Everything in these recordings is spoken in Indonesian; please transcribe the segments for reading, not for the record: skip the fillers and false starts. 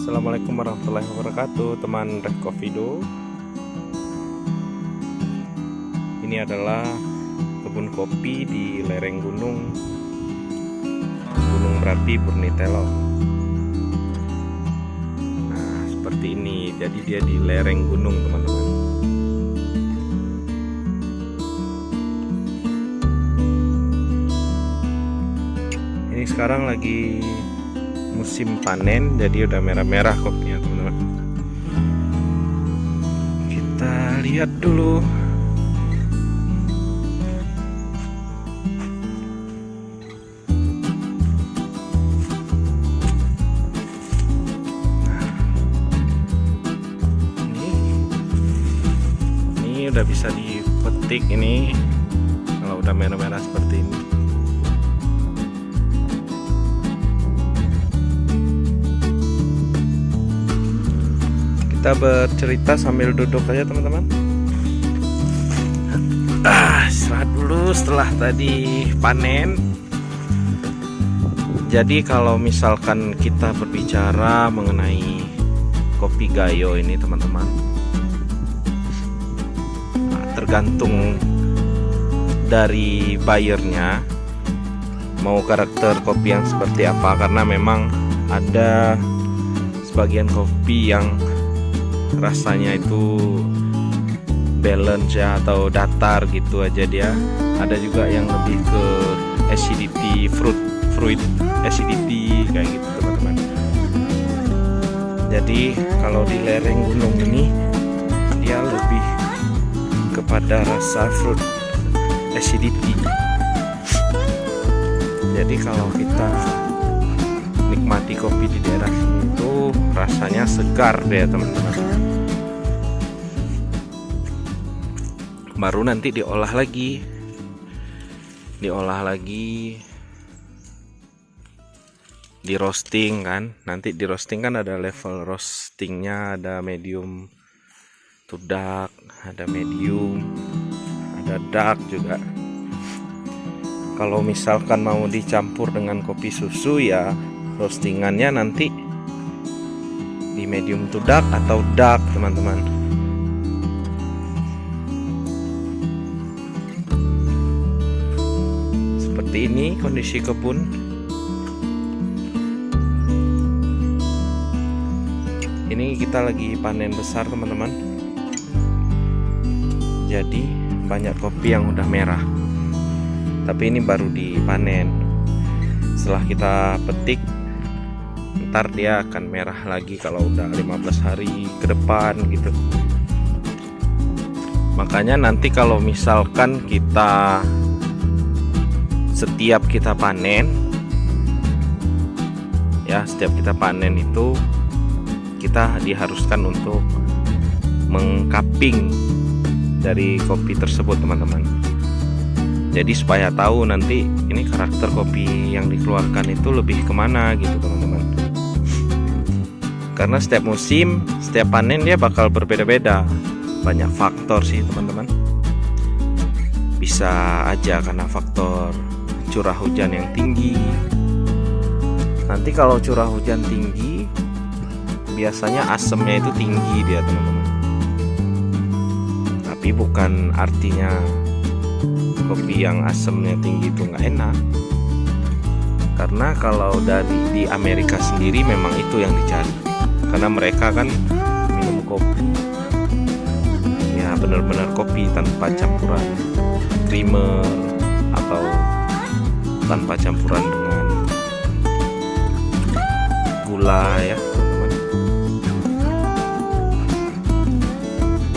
Assalamualaikum warahmatullahi wabarakatuh, teman Rekovido. Ini adalah kebun kopi di lereng Gunung Merapi, Burnitelo. Nah, seperti ini. Jadi dia di lereng gunung, teman-teman. Ini sekarang lagi musim panen, jadi udah merah-merah kopinya, teman-teman. Kita lihat dulu. Ini udah bisa dipetik ini kalau udah merah-merah seperti ini. Kita bercerita sambil duduk aja, teman-teman. Istirahat dulu setelah tadi panen. Jadi kalau misalkan kita berbicara mengenai kopi Gayo ini, teman-teman, tergantung dari buyernya mau karakter kopi yang seperti apa, karena memang ada sebagian kopi yang rasanya itu balance ya, atau datar gitu aja dia. Ada juga yang lebih ke acidity, fruit acidity kayak gitu, teman-teman. Jadi kalau di lereng gunung ini dia lebih kepada rasa fruit acidity. Jadi kalau kita nikmati kopi di daerah sini itu rasanya segar deh, teman-teman. Baru nanti diolah lagi, di roasting kan. Nanti di roasting kan ada level roastingnya, ada medium to dark, ada medium, ada dark juga. Kalau misalkan mau dicampur dengan kopi susu ya roastingannya nanti di medium to dark atau dark, teman-teman. Seperti ini kondisi kebun. Ini kita lagi panen besar, teman-teman. Jadi banyak kopi yang udah merah. Tapi ini baru dipanen. Setelah kita petik, ntar dia akan merah lagi kalau udah 15 hari ke depan gitu. Makanya nanti kalau misalkan kita setiap kita panen itu kita diharuskan untuk mengcupping dari kopi tersebut, teman-teman. Jadi supaya tahu nanti ini karakter kopi yang dikeluarkan itu lebih kemana gitu, teman-teman. Karena setiap musim, setiap panen dia bakal berbeda-beda. Banyak faktor sih, teman-teman. Bisa aja karena faktor curah hujan yang tinggi. Nanti kalau curah hujan tinggi, biasanya asemnya itu tinggi dia, teman-teman. Tapi bukan artinya kopi yang asemnya tinggi itu nggak enak. Karena kalau di Amerika sendiri memang itu yang dicari. Karena mereka kan minum kopi ya benar-benar kopi tanpa campuran creamer atau tanpa campuran dengan gula ya, teman-teman.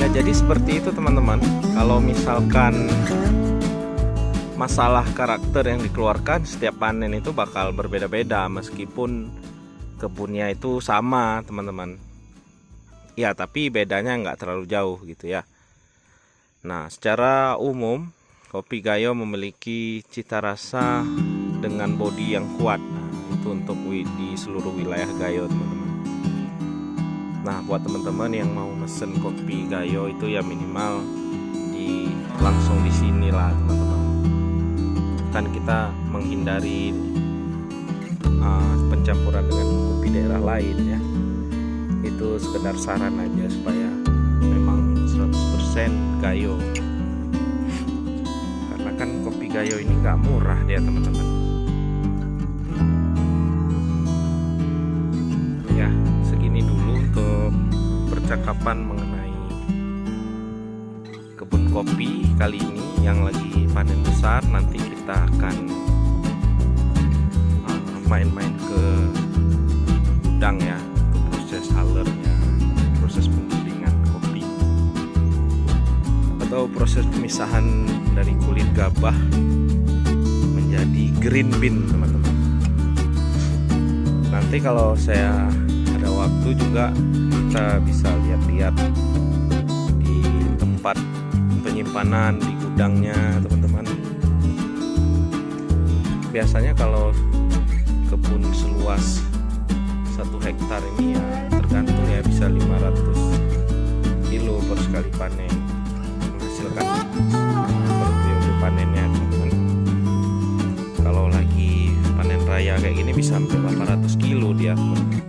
Ya jadi seperti itu, teman-teman. Kalau misalkan masalah karakter yang dikeluarkan, setiap panen itu bakal berbeda-beda meskipun kebunnya itu sama, teman-teman. Ya tapi bedanya nggak terlalu jauh gitu ya. Nah, secara umum kopi Gayo memiliki cita rasa dengan bodi yang kuat. Nah, itu untuk di seluruh wilayah Gayo, teman-teman. Nah, buat teman-teman yang mau mesen kopi Gayo itu ya minimal langsung di sini lah, teman-teman. Kan kita menghindari pencampuran dengan kopi daerah lain ya. Itu sekedar saran aja supaya memang 100% Gayo, karena kan kopi Gayo ini nggak murah dia teman-teman. Ya segini dulu untuk percakapan mengenai kebun kopi kali ini yang lagi panen besar. Nanti kita akan main-main ke gudang ya, ke proses halernya, proses penggilingan kopi, atau proses pemisahan dari kulit gabah menjadi green bean teman-teman. Nanti kalau saya ada waktu juga kita bisa lihat-lihat di tempat penyimpanan di gudangnya teman-teman. Biasanya kalau kebun seluas 1 hektar ini ya tergantung ya, bisa 500 kilo per sekali panen, menghasilkan per periode panennya teman-teman. Kalau lagi panen raya kayak gini bisa sampai 800 kilo dia teman-teman.